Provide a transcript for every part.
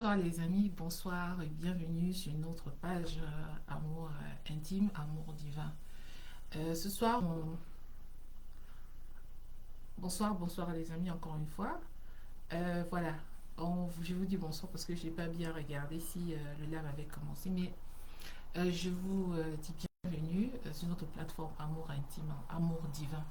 Bonsoir les amis, bonsoir et bienvenue sur une autre page Amour intime, Amour divin. Ce soir, bonsoir les amis encore une fois. Voilà, je vous dis bonsoir parce que je n'ai pas bien regardé si le live avait commencé, mais je vous dis bienvenue sur notre plateforme Amour intime, Amour divin.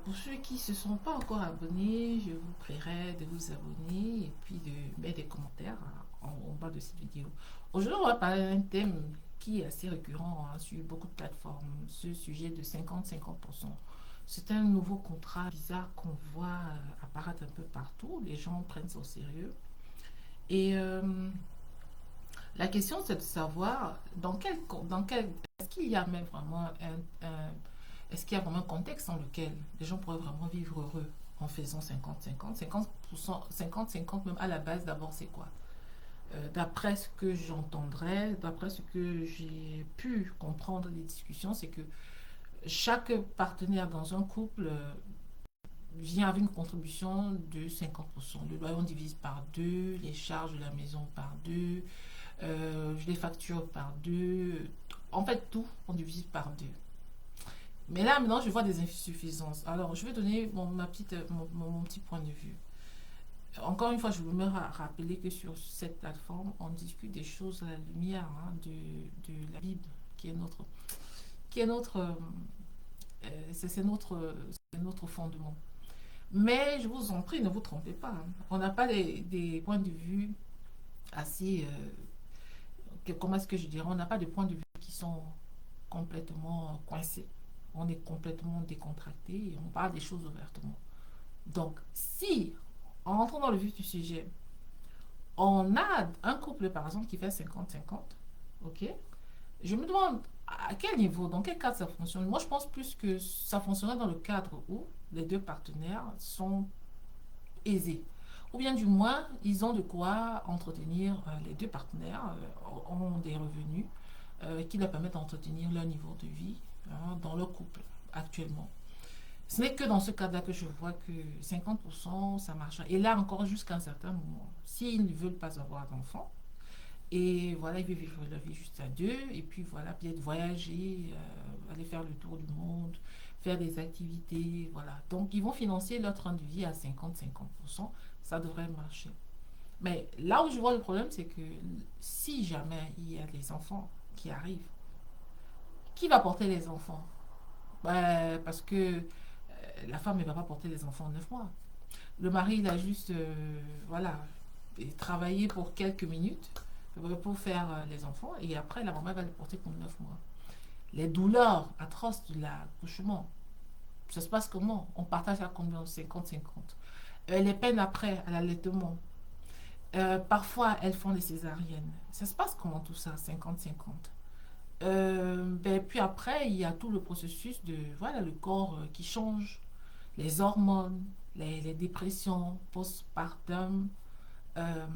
Pour ceux qui ne se sont pas encore abonnés, je vous prierai de vous abonner et puis de mettre des commentaires en bas de cette vidéo. Aujourd'hui, on va parler d'un thème qui est assez récurrent sur beaucoup de plateformes, ce sujet de 50-50%. C'est un nouveau contrat bizarre qu'on voit apparaître un peu partout. Les gens prennent ça au sérieux. Et la question, c'est de savoir est-ce qu'il y a même vraiment est-ce qu'il y a vraiment un contexte dans lequel les gens pourraient vraiment vivre heureux en faisant 50-50 50%, 50-50 même à la base, d'abord, c'est quoi? D'après ce que j'entendrais, d'après ce que j'ai pu comprendre des discussions, c'est que chaque partenaire dans un couple vient avec une contribution de 50%. Le loyer, on divise par deux, les charges de la maison par deux, je les facture par deux. En fait, tout, on divise par deux. Mais là, maintenant, je vois des insuffisances. Alors, je vais donner mon petit point de vue. Encore une fois, je veux me rappeler que sur cette plateforme, on discute des choses à la lumière de la Bible, qui est notre, c'est notre fondement. Mais je vous en prie, ne vous trompez pas, hein. On n'a pas des points de vue assez, comment est-ce que je dirais, on n'a pas de points de vue qui sont complètement coincés. On est complètement décontracté et on parle des choses ouvertement. Donc, si, en rentrant dans le vif du sujet, on a un couple, par exemple, qui fait 50-50, ok? Je me demande à quel niveau, dans quel cadre ça fonctionne. Moi, je pense plus que ça fonctionnerait dans le cadre où les deux partenaires sont aisés. Ou bien du moins, ils ont de quoi entretenir, les deux partenaires ont des revenus qui leur permettent d'entretenir leur niveau de vie, hein, dans leur couple actuellement. Ce n'est que dans ce cas-là que je vois que 50%, ça marche. Et là encore, jusqu'à un certain moment, s'ils ne veulent pas avoir d'enfants, et voilà, ils veulent vivre leur vie juste à deux, et puis voilà, peut-être voyager, aller faire le tour du monde, faire des activités, voilà. Donc, ils vont financer leur train de vie à 50-50%, ça devrait marcher. Mais là où je vois le problème, c'est que si jamais il y a des enfants qui arrivent, qui va porter les enfants? Ben, parce que la femme ne va pas porter les enfants en 9 mois. Le mari, il a juste, voilà, travaillé pour quelques minutes pour faire les enfants et après, la maman va les porter pour 9 mois. Les douleurs atroces de l'accouchement, ça se passe comment? On partage à combien? 50-50. Les peines après, à l'allaitement. Parfois, elles font des césariennes. Ça se passe comment tout ça? 50-50. Ben, puis après, il y a tout le processus de, voilà, le corps qui change, les hormones, les dépressions, postpartum, euh,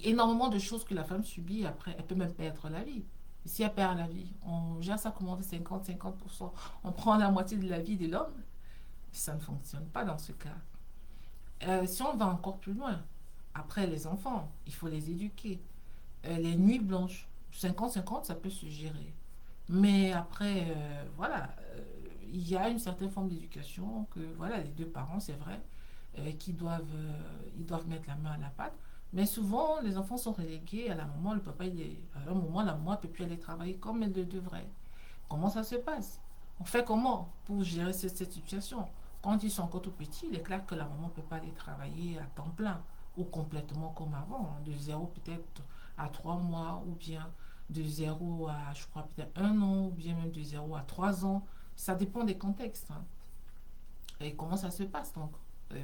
énormément de choses que la femme subit. Après, elle peut même perdre la vie. Si elle perd la vie, on gère ça comment? 50-50%. On prend la moitié de la vie de l'homme. Ça ne fonctionne pas dans ce cas. Si on va encore plus loin, après les enfants, il faut les éduquer. Les nuits blanches, 50-50, ça peut se gérer. Mais après, voilà, il y a une certaine forme d'éducation que, voilà, les deux parents, c'est vrai, ils doivent mettre la main à la pâte. Mais souvent, les enfants sont relégués à la maman, le papa, à un moment, la maman ne peut plus aller travailler comme elle le devrait. Comment ça se passe? On fait comment pour gérer cette situation? Quand ils sont encore tout petits, il est clair que la maman ne peut pas aller travailler à temps plein ou complètement comme avant, hein, de zéro peut-être à 3 mois ou bien de zéro à, je crois, peut-être 1 an ou bien même de zéro à 3 ans. Ça dépend des contextes, hein. Et comment ça se passe donc?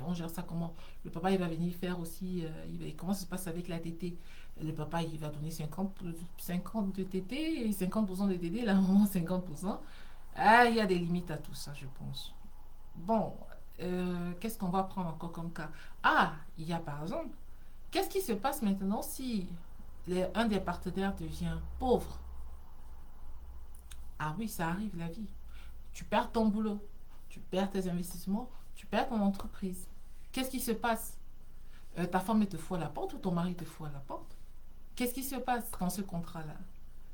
On gère ça comment? Le papa, il va venir faire aussi. Comment ça se passe avec la tétée? Le papa, il va donner 50 de tétée et 50% de tétée, la maman 50%. Ah, il y a des limites à tout ça, je pense. Bon, qu'est-ce qu'on va prendre encore comme cas? Ah, il y a par exemple, qu'est-ce qui se passe maintenant si un des partenaires devient pauvre? Ah oui, ça arrive, la vie. Tu perds ton boulot, tu perds tes investissements, tu perds ton entreprise. Qu'est-ce qui se passe? Ta femme elle te fout à la porte ou ton mari te fout à la porte. Qu'est-ce qui se passe dans ce contrat-là?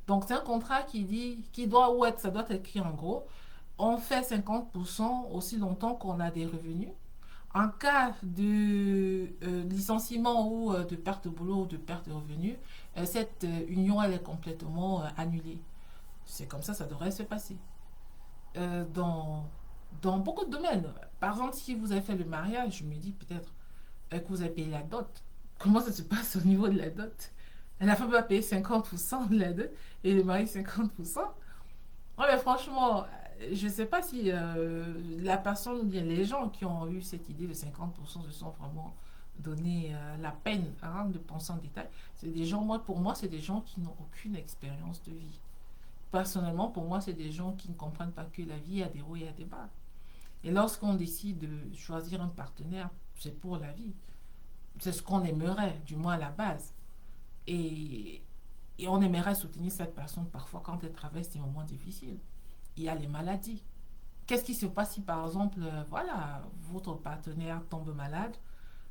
Donc, c'est un contrat qui dit, qui doit, ou être, ça doit être écrit en gros, on fait 50% aussi longtemps qu'on a des revenus. En cas de licenciement ou de perte de boulot ou de perte de revenus, cette union, elle est complètement annulée. C'est comme ça devrait se passer. Dans, dans beaucoup de domaines. Par exemple, si vous avez fait le mariage, je me dis peut-être que vous avez payé la dot. Comment ça se passe au niveau de la dot? La femme va payer 50% de la dot et le mari 50%. Ouais, mais franchement, je ne sais pas si la personne ou bien les gens qui ont eu cette idée de 50% se sont vraiment donné la peine hein, de penser en détail. C'est des gens, moi, pour moi, c'est des gens qui n'ont aucune expérience de vie. Personnellement, pour moi, c'est des gens qui ne comprennent pas que la vie a des hauts et a des bas. Et lorsqu'on décide de choisir un partenaire, c'est pour la vie. C'est ce qu'on aimerait, du moins à la base. Et, et on aimerait soutenir cette personne parfois quand elle traverse des moments difficiles. Il y a les maladies. Qu'est-ce qui se passe si, par exemple, voilà, votre partenaire tombe malade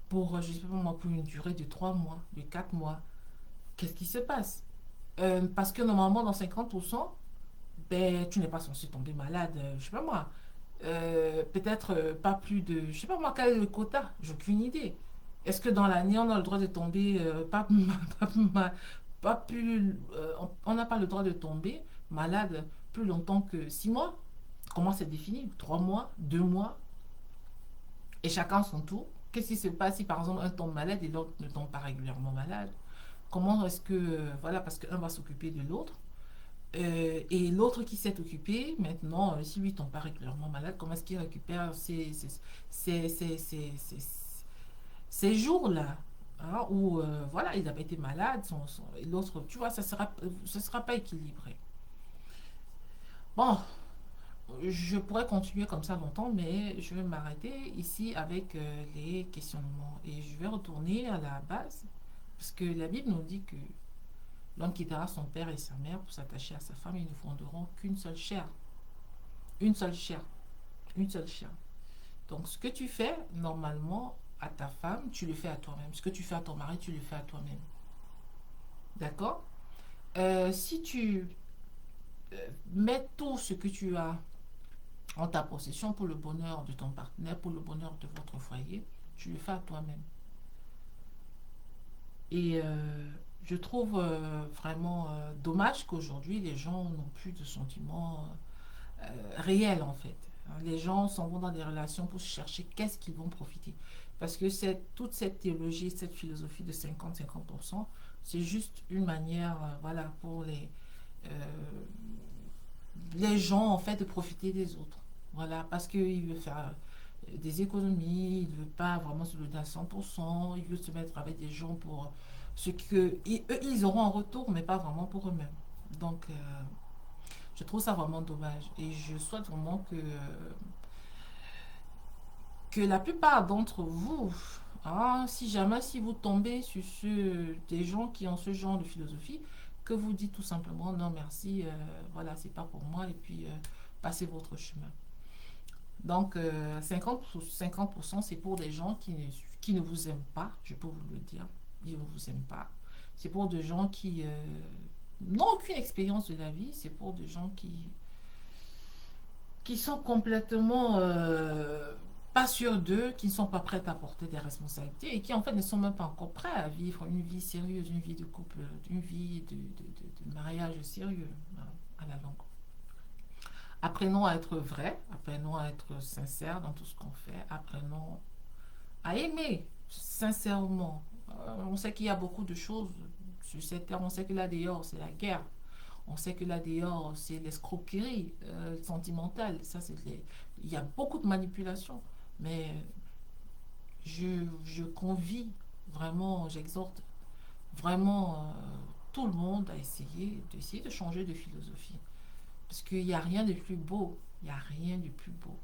pour, je sais pas moi, pour une durée de 3 mois, de 4 mois? Qu'est-ce qui se passe? Parce que normalement, dans 50%, ben, tu n'es pas censé tomber malade, je sais pas moi. Peut-être pas plus de, je sais pas moi, quel est le quota? J'ai aucune idée. Est-ce que dans l'année, on a le droit de tomber, pas, pas plus, on n'a pas le droit de tomber malade plus longtemps que 6 mois? Comment c'est défini? 3 mois, 2 mois, et chacun son tour. Qu'est-ce qui se passe si par exemple un tombe malade et l'autre ne tombe pas régulièrement malade? Comment est-ce que, voilà, parce qu'un va s'occuper de l'autre, et l'autre qui s'est occupé, maintenant, si lui tombe pas régulièrement malade, comment est-ce qu'il récupère ces jours-là hein, où, voilà, il avait été malade, et l'autre, tu vois, ça sera pas équilibré. Bon, je pourrais continuer comme ça longtemps, mais je vais m'arrêter ici avec les questionnements. Et je vais retourner à la base, parce que la Bible nous dit que l'homme quittera son père et sa mère pour s'attacher à sa femme, et ils ne fonderont qu'une seule chair. Une seule chair. Une seule chair. Donc, ce que tu fais, normalement, à ta femme, tu le fais à toi-même. Ce que tu fais à ton mari, tu le fais à toi-même. D'accord? Si tu mets tout ce que tu as en ta possession pour le bonheur de ton partenaire, pour le bonheur de votre foyer, tu le fais à toi-même. Et je trouve vraiment dommage qu'aujourd'hui, les gens n'ont plus de sentiments réels, en fait. Les gens s'en vont dans des relations pour chercher qu'est-ce qu'ils vont profiter. Parce que toute cette théologie, cette philosophie de 50-50%, c'est juste une manière, voilà, pour les gens, en fait, de profiter des autres. Voilà, parce qu'il veut faire des économies, il ne veut pas vraiment se donner à 100%, il veut se mettre avec des gens pour ce que eux, ils auront en retour, mais pas vraiment pour eux-mêmes. Donc, je trouve ça vraiment dommage. Et je souhaite vraiment que la plupart d'entre vous, hein, si jamais si vous tombez sur des gens qui ont ce genre de philosophie, que vous dites tout simplement non merci, voilà, c'est pas pour moi, et puis passez votre chemin. Donc, 50% c'est pour des gens qui ne vous aiment pas, je peux vous le dire. Ils ne vous aiment pas. C'est pour des gens qui n'ont aucune expérience de la vie. C'est pour des gens qui sont complètement pas sûrs d'eux, qui ne sont pas prêts à porter des responsabilités et qui en fait ne sont même pas encore prêts à vivre une vie sérieuse, une vie de couple, une vie de mariage sérieux hein, à la longue. Apprenons à être vrai, apprenons à être sincère dans tout ce qu'on fait, apprenons à aimer sincèrement. On sait qu'il y a beaucoup de choses sur cette terre, on sait que là dehors c'est la guerre, on sait que là dehors c'est l'escroquerie sentimentale, il y a beaucoup de manipulation, mais je convie vraiment, j'exhorte vraiment tout le monde à d'essayer de changer de philosophie. Parce qu'il n'y a rien de plus beau. Il n'y a rien de plus beau.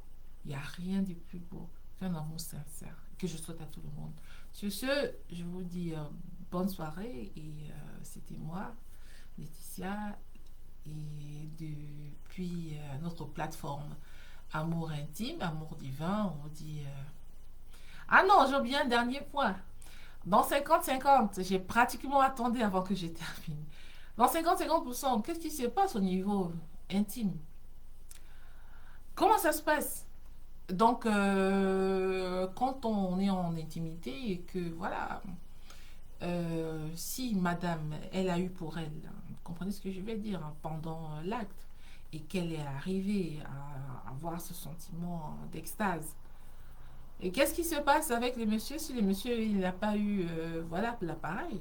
Il n'y a rien de plus beau qu'un amour sincère que je souhaite à tout le monde. Sur ce, je vous dis bonne soirée et c'était moi, Laetitia, et depuis notre plateforme Amour intime, Amour divin, on vous dit... Ah non, j'ai oublié un dernier point. Dans 50-50, j'ai pratiquement attendu avant que j'ai terminé. Dans 50-50%, qu'est-ce qui se passe au niveau intime? Comment ça se passe? Donc, quand on est en intimité et que, voilà, si madame, elle a eu pour elle, vous comprenez ce que je vais dire, hein, pendant l'acte, et qu'elle est arrivée à avoir ce sentiment d'extase, et qu'est-ce qui se passe avec le monsieur si le monsieur, il n'a pas eu, voilà, l'appareil?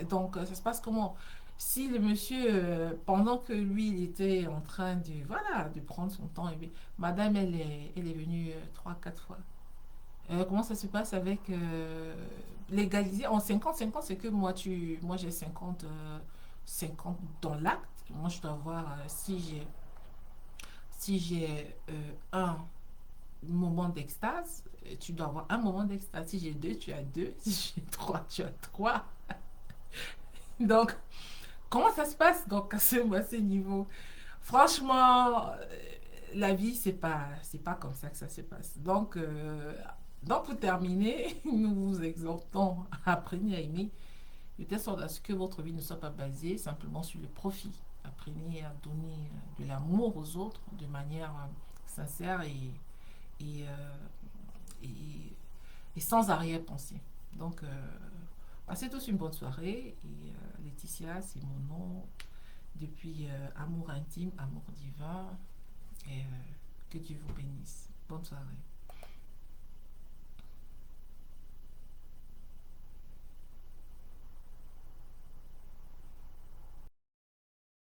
Donc, ça se passe comment? Si le monsieur, pendant que lui, il était en train de, voilà, de prendre son temps, et bien, madame, elle est venue 3-4 fois. Comment ça se passe avec légaliser en 50-50, c'est que moi j'ai 50 dans l'acte. Moi, je dois avoir, si j'ai un moment d'extase, tu dois avoir un moment d'extase. Si j'ai deux, tu as deux. Si j'ai trois, tu as trois. Donc, comment ça se passe donc à ce niveau? Franchement, la vie, c'est pas comme ça que ça se passe. Donc pour terminer, nous vous exhortons à apprenez à aimer, de telle sorte à ce que votre vie ne soit pas basée simplement sur le profit. Apprenez à donner de l'amour aux autres de manière sincère et, et, et sans arrière-pensée. Donc, passez tous une bonne soirée. Et Laetitia, c'est mon nom depuis Amour intime, Amour divin. Et que Dieu vous bénisse. Bonne soirée.